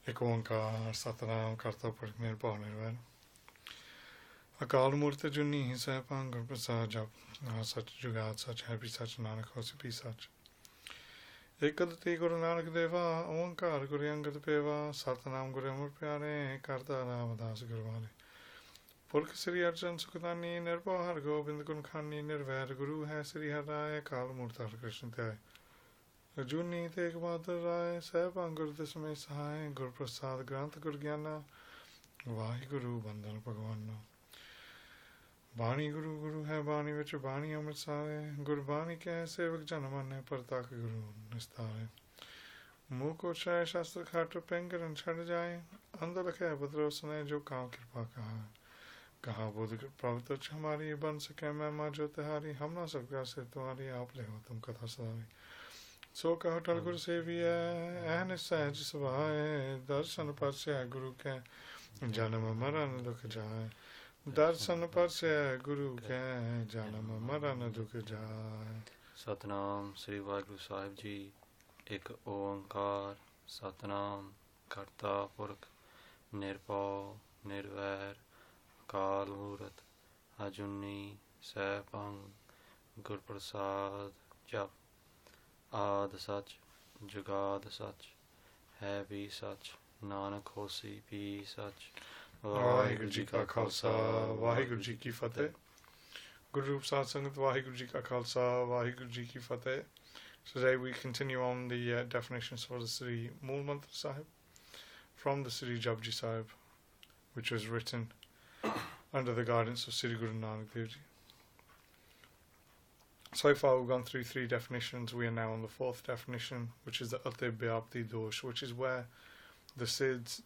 एक ओंकार सतनाम करता पुरख निरभਉ निर्वैर अकाल मूर्त अजूनी सैभान गुर प्रसाद जप सच जुगाद सच है भी सच नानक होसी भी सच एक अद्वितीय गुरु नानक देवा ओंकार गुरु अंगद पेवा सतनाम गुरु अमर प्यारे करता रामदास गुरबानी पुरख श्री अर्जन सुखदानी निर्भव हर गोबिंद गुण खानी निर्वैर गुरु है श्री हर राय काल मूर्त हर कृष्ण त्याय अजूनी तेग बहादुर राय सहबान गुरु दसमें सहाय गुर प्रसाद ग्रंथ गुर ज्ञाना वाहिगुरु बंदन भगवाना बाणी गुरु गुरु है बाणी विच बाणी अमृत सारे गुरबानी कह सेवक जन माने परतक गुरु निस्तारे मुँह को छाय शास्त्र खाट पेंगरन छड़ जाए अंध लखे बदरो सुने जो काम कृपा कहा बुध प्रभु हमारी बन सके मैं माँ जो तिहारी हम ना सकता से तुम्हारी आप ले हो तुम कथा सदारी सो कहो टल गुरु सेविय एहन सहज सुभाए दर्शन पर से गुरु के जन्म मरण दुख जाए दर्शन पर से गुरु के जन्म मरण दुख जाए। सतनाम श्री वाहिगुरु साहिब जी। एक ओंकार सतनाम करता पुरख निरभਉ निर्वैर अकाल मूरत अजूनी सैभान गुर प्रसाद जप आद सच जुगाद सच है भी सच नानक होसी भी सच। वाहिगुरु जी का खालसा वाहिगुरु जी की फतेह। Guru Rup Sat Sangat Vaheguru Ji Ka Khalsa Vaheguru Ji Ki Fateh. Today we continue on the definitions for the Sri Mool Mantra Sahib from the Sri Japji Sahib, which was written under the guidance of Sri Guru Nanak Dev Ji. So far we've gone through 3 definitions. We are now on the 4th definition, which is the Ate Byapti Dosh, which is where the Siddhs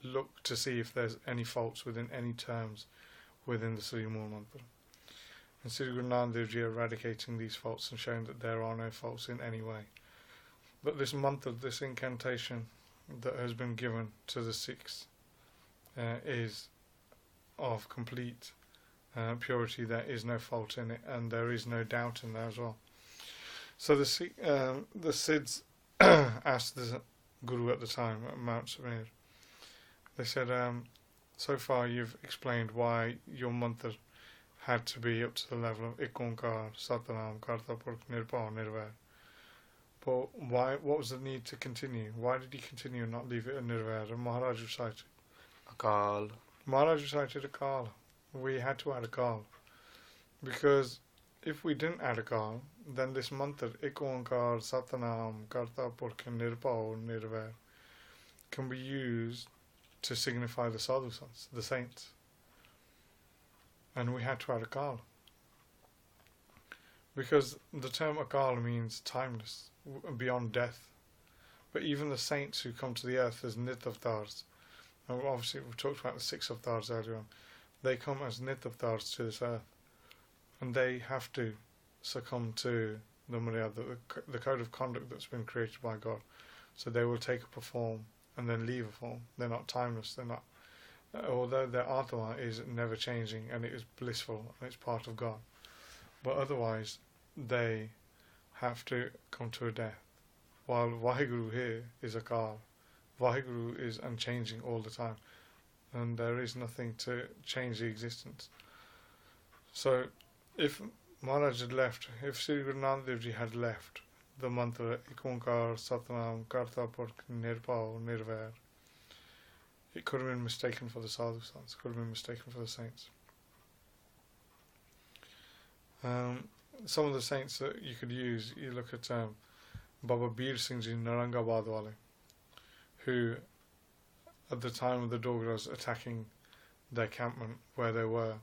look to see if there's any faults within any terms within the Sri Mool Mantra. And Sri Guru Nanak Dev Ji eradicating these faults and showing that there are no faults in any way. But this mantra, this incantation that has been given to the Sikhs is of complete purity. There is no fault in it, and there is no doubt in there as well. So the Siddhs asked the Guru at the time at Mount Samir. They said, so far you've explained why your mantra had to be up to the level of Ik Onkar, Satanam, Karta Purkh, Nirbhau, Nirvair. But why? What was the need to continue? Why did he continue and not leave it at Nirvair? And Maharaj recited Akal. Maharaj recited Akal. We had to add Akal. Because if we didn't add Akal, then this mantra, Ik Onkar, Satanam, Karta Purkh, Nirbhau, Nirvair, can be used to signify the sadhu sants, the saints. And we had to add Akal. Because the term Akal means timeless, beyond death. But even the saints who come to the earth as Nit-avtars, and obviously we've talked about the 6 avatars earlier on, they come as Nit-avtars to this earth. And they have to succumb to the Maryada, the code of conduct that's been created by God. So they will take up a form and then leave a form. They're not timeless. They're not, although their Atma is never changing and it is blissful and it's part of God. But otherwise, they have to come to a death. While Vaheguru here is Akal. Vaheguru is unchanging all the time. And there is nothing to change the existence. So, if Maharaj had left, if Sri Guru Nanak Dev Ji had left the mantra Ik Onkar Satanam Karta Purkh Nirbhau Nirvair, it could have been mistaken for the sadhu sants, could have been mistaken for the saints. Some of the saints that you could use, you look at Baba Bir Singh Ji Narangabad Wale, who at the time of the Dogras attacking their campment where they were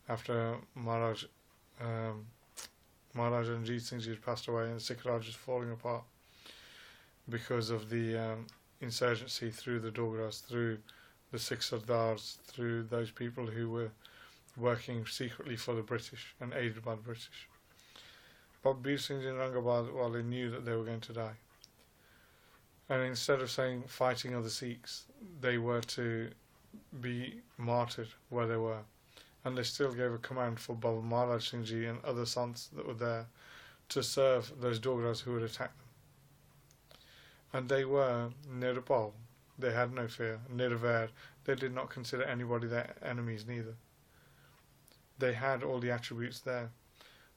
after Maharaj Ranjit Singh Ji had passed away and the Sikh Raj was falling apart because of the insurgency through the Dogras, through the Sikh Sardars, through those people who were working secretly for the British and aided by the British. But Bir Singh Ji and Rangabad, while they knew that they were going to die, and instead of saying fighting other Sikhs, they were to be martyred where they were. And they still gave a command for Baba Maharaj Singh Ji and other sants that were there to serve those Dogras who had attacked them. And they were nirpal. They had no fear. Nirver. They did not consider anybody their enemies neither. They had all the attributes there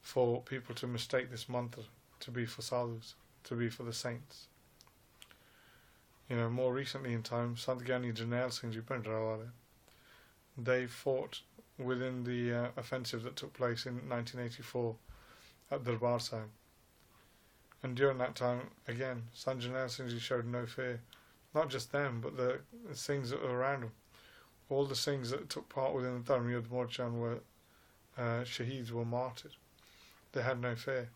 for people to mistake this mantra to be for sadhus, to be for the saints. You know, more recently in time, Sant Gyani Jarnail Singh Ji Bhandrawale, they fought within the offensive that took place in 1984 at Darbar Sahib. And during that time, again, Sant Jarnail Singh Ji showed no fear. Not just them, but the Singhs that were around them. All the Singhs that took part within the Dharma Yudh Morcha and were shaheeds, were martyred. They had no fear.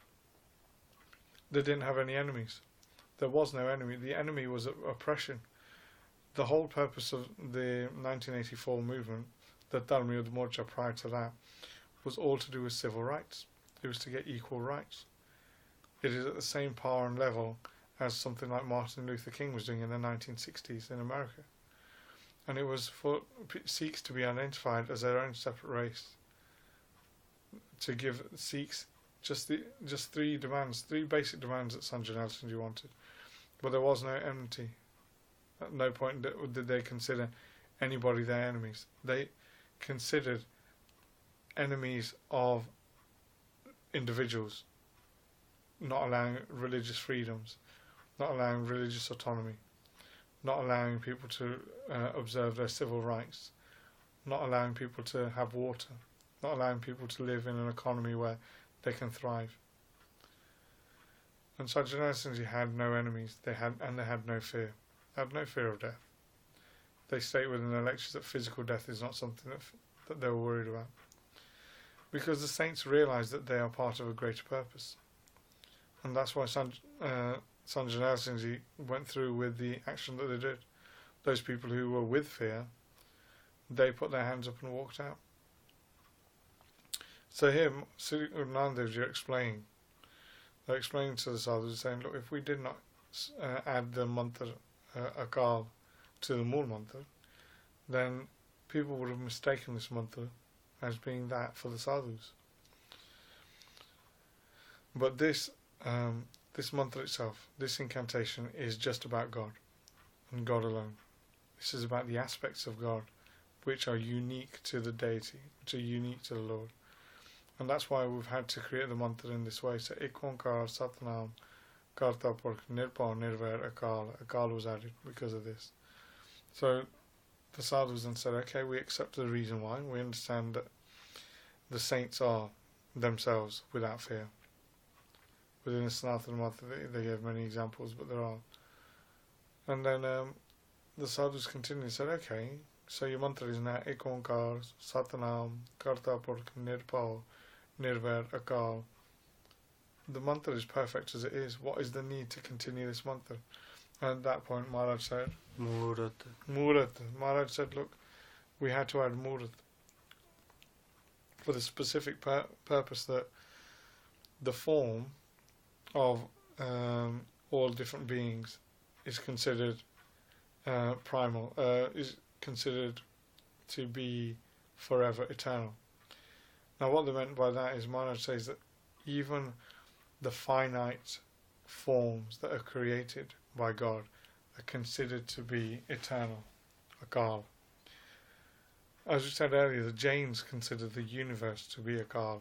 They didn't have any enemies. There was no enemy. The enemy was oppression. The whole purpose of the 1984 movement, the Dharma Yudh Morcha prior to that, was all to do with civil rights. It was to get equal rights. It is at the same power and level as something like Martin Luther King was doing in the 1960s in America. And it was for Sikhs to be identified as their own separate race. To give Sikhs just three basic demands that Sant Jarnail Singh Ji wanted. But there was no enmity. At no point did they consider anybody their enemies. They considered enemies of individuals, not allowing religious freedoms, not allowing religious autonomy, not allowing people to observe their civil rights, not allowing people to have water, not allowing people to live in an economy where they can thrive. And Sant Jarnail Singh Ji had no enemies. They had no fear. They had no fear of death. They state within their lectures that physical death is not something that they were worried about, because the saints realised that they are part of a greater purpose, and that's why Sant Jarnail Singh Ji went through with the action that they did. Those people who were with fear, they put their hands up and walked out. So here, Sri Guru Nanak Dev Ji they're explaining to the sadhus, saying, look, if we did not add the mantra Akal to the Mool mantra, then people would have mistaken this mantra as being that for the sadhus. But this mantra itself, this incantation, is just about God and God alone. This is about the aspects of God which are unique to the deity, which are unique to the Lord. And that's why we've had to create the mantra in this way. So, Ek Onkar Satnam Karta Purkh Nirpal Nirvair Akal. Akal was added because of this. So the sadhus then said, okay, we accept the reason why. We understand that the saints are themselves without fear. Within the Sanatana mantra, they gave many examples, but there are. And then the sadhus continued and said, okay, so your mantra is now Ek Onkar Satnam Karta Purkh Nirpal Nirvair Akal. The mantra is perfect as it is. What is the need to continue this mantra? And at that point, Maharaj said, Murat. Maharaj said, look, we had to add Murat for the specific purpose that the form of all different beings is considered primal, is considered to be forever eternal. Now what they meant by that is Maharaj says that even the finite forms that are created by God are considered to be eternal, Akal. As we said earlier, the Jains consider the universe to be Akal.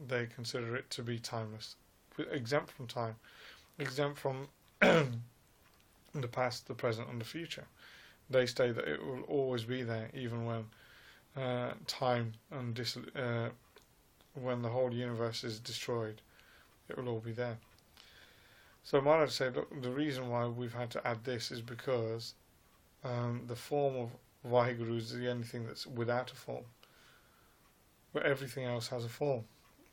They consider it to be timeless, exempt from time, exempt from the past, the present and the future. They state that it will always be there, even when time and when the whole universe is destroyed, it will all be there. So Maharaj said, look, the reason why we've had to add this is because the form of Vaheguru is the only thing that's without a form, where everything else has a form.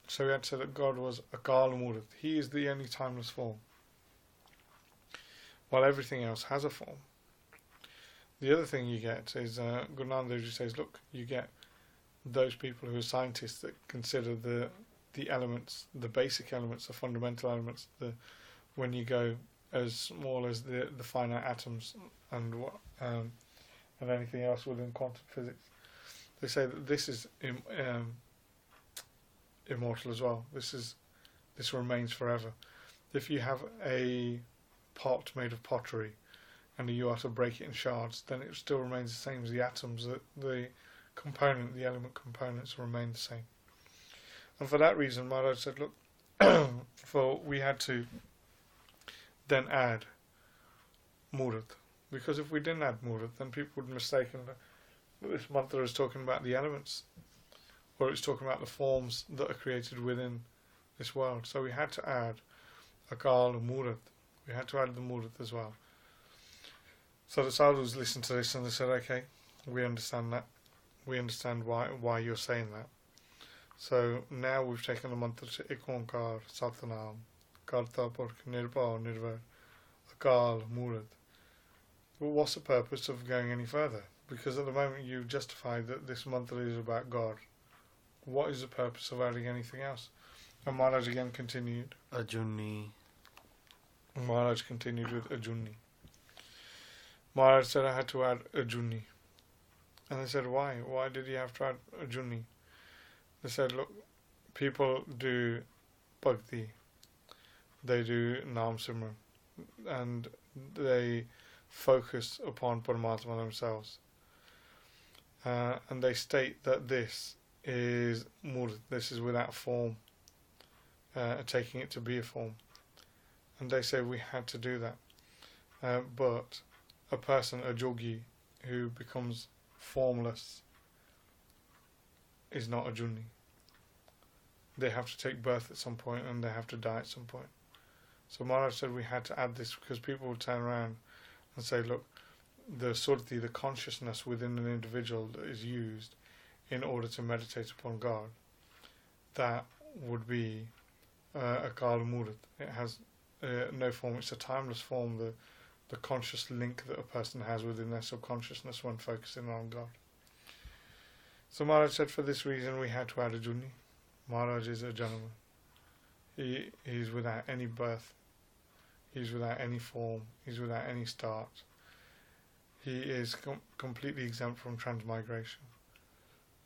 So we had to say that God was Akal Murat. He is the only timeless form, while everything else has a form. The other thing you get is Guru Nanak Dev Ji says, look, you get those people who are scientists that consider the elements, the basic elements, the fundamental elements, when you go as small as the finite atoms and anything else within quantum physics. They say that this is immortal as well. This remains forever. If you have a pot made of pottery and you are to break it in shards, then it still remains the same as the atoms. The element components remain the same. And for that reason, Maharaj said, look, we had to then add Murat. Because if we didn't add Murat, then people would mistaken that this mantra is talking about the elements, or it's talking about the forms that are created within this world. So we had to add Akal and Murat. We had to add the Murat as well. So the sadhus listened to this and they said, okay, we understand that. We understand why you're saying that. So now we've taken the mantra to Ikonkar, Satnam, Katha, Nirbhav, Nirvair, Akal, Murat. Well, what's the purpose of going any further? Because at the moment you've justified that this mantra is about God. What is the purpose of adding anything else? And Maharaj again continued. Ajuni. Maharaj continued with Ajuni. Maharaj said, I had to add Ajuni. And they said, why? Why did you have to add Ajuni? They said, look, people do bhakti, they do Nam Simran, and they focus upon Paramatma themselves. And they state that this is Murat, this is without form, taking it to be a form. And they say we had to do that. But a person, a yogi, who becomes formless is not a Ajuni. They have to take birth at some point and they have to die at some point. So Maharaj said we had to add this because people would turn around and say, look, the surti, the consciousness within an individual that is used in order to meditate upon God, that would be Akal Murat. It has no form, it's a timeless form, the conscious link that a person has within their subconsciousness when focusing on God. So Maharaj said for this reason we had to add Ajuni. Maharaj is a gentleman. He is without any birth. He's without any form. He's without any start. He is completely exempt from transmigration.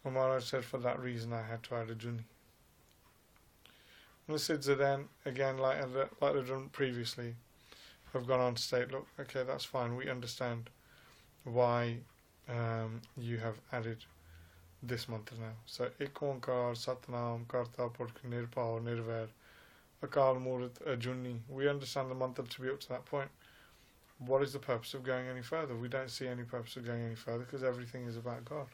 And Maharaj said for that reason I had to add Ajuni. And the Siddhas then, again, like they've done previously, have gone on to state, look, okay, that's fine, we understand why you have added this mantra now. So, Ikonkar, Satnam, Karta, Purkh, Nirbhav, Nirvair, Akal, Murat, Ajuni. We understand the mantra to be up to that point. What is the purpose of going any further? We don't see any purpose of going any further because everything is about God.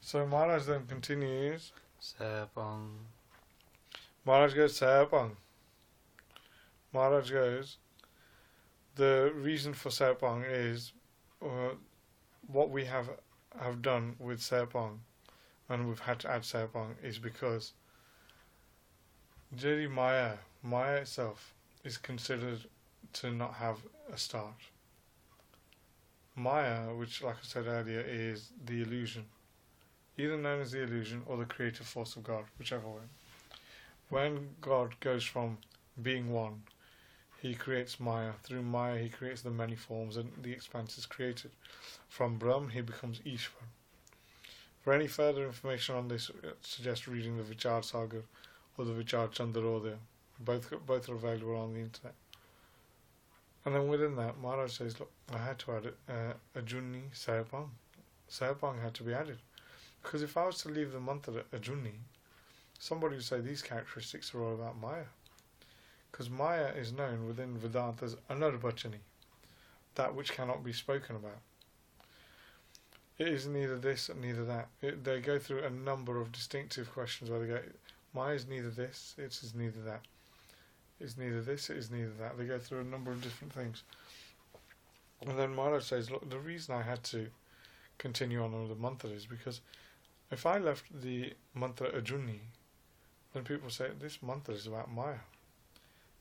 So Maharaj then continues. Saibhan. Maharaj goes, Saibhan. Maharaj goes, the reason for Saibhan is what we have done with Saibhan, and we've had to add Saibhan, is because Jiri Maya itself is considered to not have a start. Maya, which like I said earlier is the illusion, either known as the illusion or the creative force of God, whichever way. When God goes from being one, he creates Maya. Through Maya he creates the many forms and the expanse is created. From Brahm he becomes Ishvar. For any further information on this, I suggest reading the Vichar Sagar or the Vichar Chandrodaya. Both are available on the internet. And then within that, Maharaj says, look, I had to add Ajuni, Saibhan. Saibhan had to be added. Because if I was to leave the mantra Ajuni, somebody would say these characteristics are all about Maya. Because Maya is known within Vedanta as Anarbachani, that which cannot be spoken about. It is neither this and neither that. They go through a number of distinctive questions where they go, Maya is neither this, it is neither that. It's neither this, it is neither that. They go through a number of different things. And then Maharaj says, look, the reason I had to continue on with the mantra is because if I left the mantra Ajuni, then people say, this mantra is about Maya.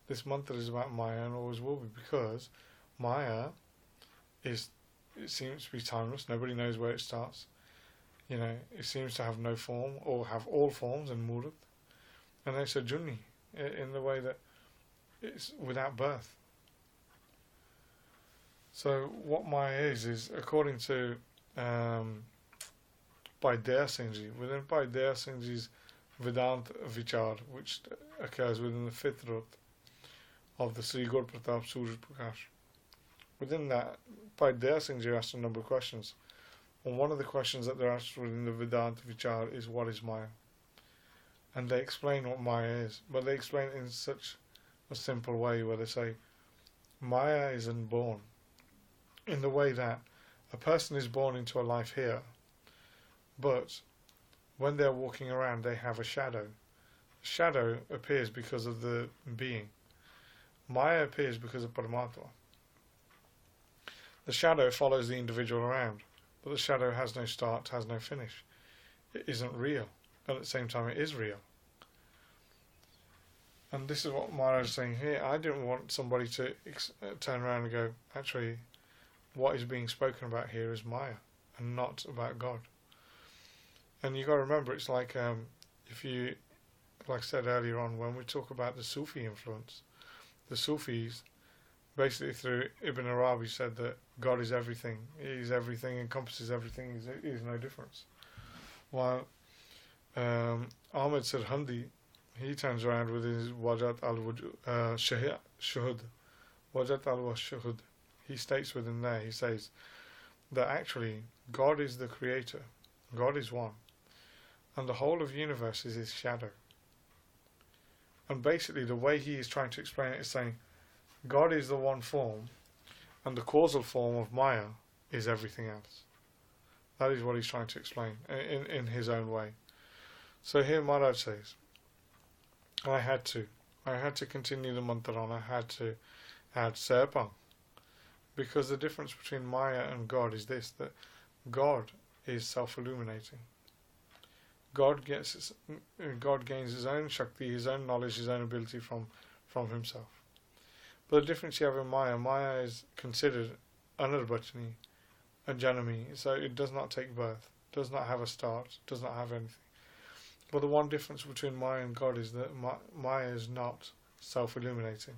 This mantra is about Maya and always will be, because Maya it seems to be timeless. Nobody knows where it starts. It seems to have no form or have all forms in Murat. And it's Ajuni in the way that it's without birth. So what Maya is according to Pardeshi Singh, within Pardeshi Singh's Vedanta Vichar, which occurs within the 5th Rut of the Sri Gur Pratap Suraj Prakash. Within that, Pardeshi Singh asked a number of questions. And one of the questions that they're asked within the Vedanta Vichar is, what is Maya? And they explain what Maya is, but they explain it in such a simple way where they say, Maya isn't born in the way that a person is born into a life here, but when they're walking around they have a shadow. Shadow appears because of the being. Maya appears because of Paramatma. The shadow follows the individual around, but the shadow has no start, has no finish. It isn't real, and at the same time it is real. And this is what Maharaj is saying here. I didn't want somebody to turn around and go, actually, what is being spoken about here is Maya, and not about God. And you got to remember, it's like if you, like I said earlier on, when we talk about the Sufi influence, the Sufis, basically through Ibn Arabi, said that God is everything. He is everything, encompasses everything. He is no difference. While Ahmed Sirhandi, he turns around with his Wajat al-Shuhud. Wajat al-Shuhud. He states within there, he says that actually God is the creator. God is one. And the whole of the universe is his shadow. And basically the way he is trying to explain it is saying God is the one form, and the causal form of Maya is everything else. That is what he's trying to explain in his own way. So here Maharaj says, I had to continue the mantra on. I had to add Saibhan, because the difference between Maya and God is this, that God is self-illuminating. God gains his own Shakti, his own knowledge, his own ability from himself. But the difference you have in Maya is considered anarbachani, a janami, so it does not take birth, does not have a start, does not have anything. But the one difference between Maya and God is that Maya is not self-illuminating.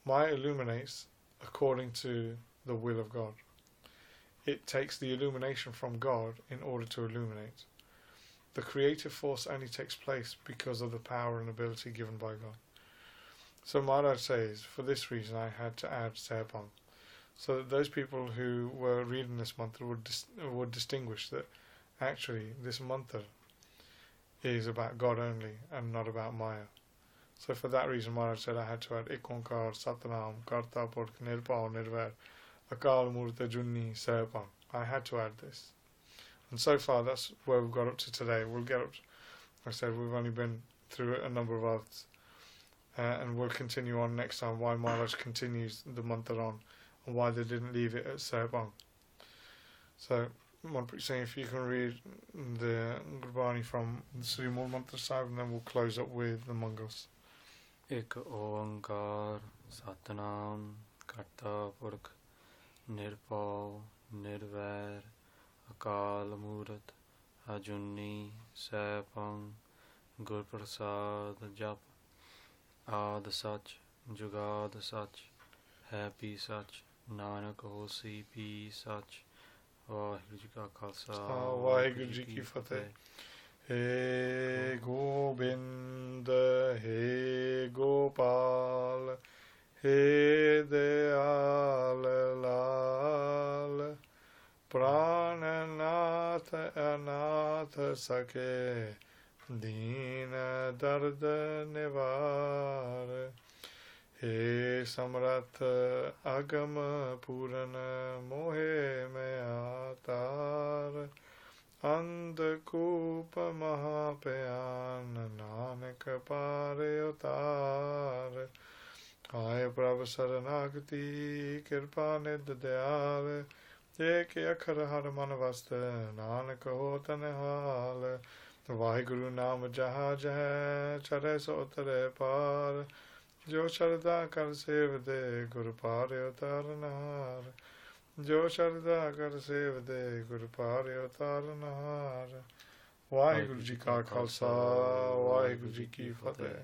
Maya illuminates according to the will of God. It takes the illumination from God in order to illuminate. The creative force only takes place because of the power and ability given by God. So Maharaj says, for this reason I had to add Saibhan, so that those people who were reading this mantra would distinguish that actually this mantra is about God only and not about Maya. So for that reason Maharaj said I had to add Ikonkar, Satnam, Katha, Purkh, Nirpao, Nirvair, Akal, Murat, Ajuni, Saibhan. I had to add this. And so far that's where we've got up to today. We'll get up, like I said, we've only been through a number of others. And we'll continue on next time why Maharaj continues the mantra on and why they didn't leave it at Saibhan. So, Kamalpreet Singh, if you can read the Gurbani from the Sri Mool Mantra Sahib, and then we'll close up with the Mangals. Ek Oankar Satnam Katha Purkh Nirpao Nirvair Akal Murat Ajuni Saibhan Gur Prasad Jap Ad Sach Jugad Sach Happy Sach Nanak Hosi Pi Sach Vaheguru Ji Ka Khalsa Vaheguru Ji Ki Fateh. He Gobind, He Gopal, He Dayal Lal, Prananath Anath Sake, Deen Dard Nivar, He Samrat Agam Purana Mohe Me Atar, Andhkup Mahapayan Nanak Pare Utar, Ay Prabhu Saranagati Kirpa Nid Dayal, Ek Akhar Har Manavasta Nanak Hota Nihal, Vaheguru Nam Jahaj Hai Chare So Tare Par, Jo Sharda Kar Sev De Guru Pare Utar Nahar, Jo Sharda Kar Sev De Guru Pare Utar Nahar. Vaheguru Ji Ka Khalsa, Vaheguru Ji Ki Fateh.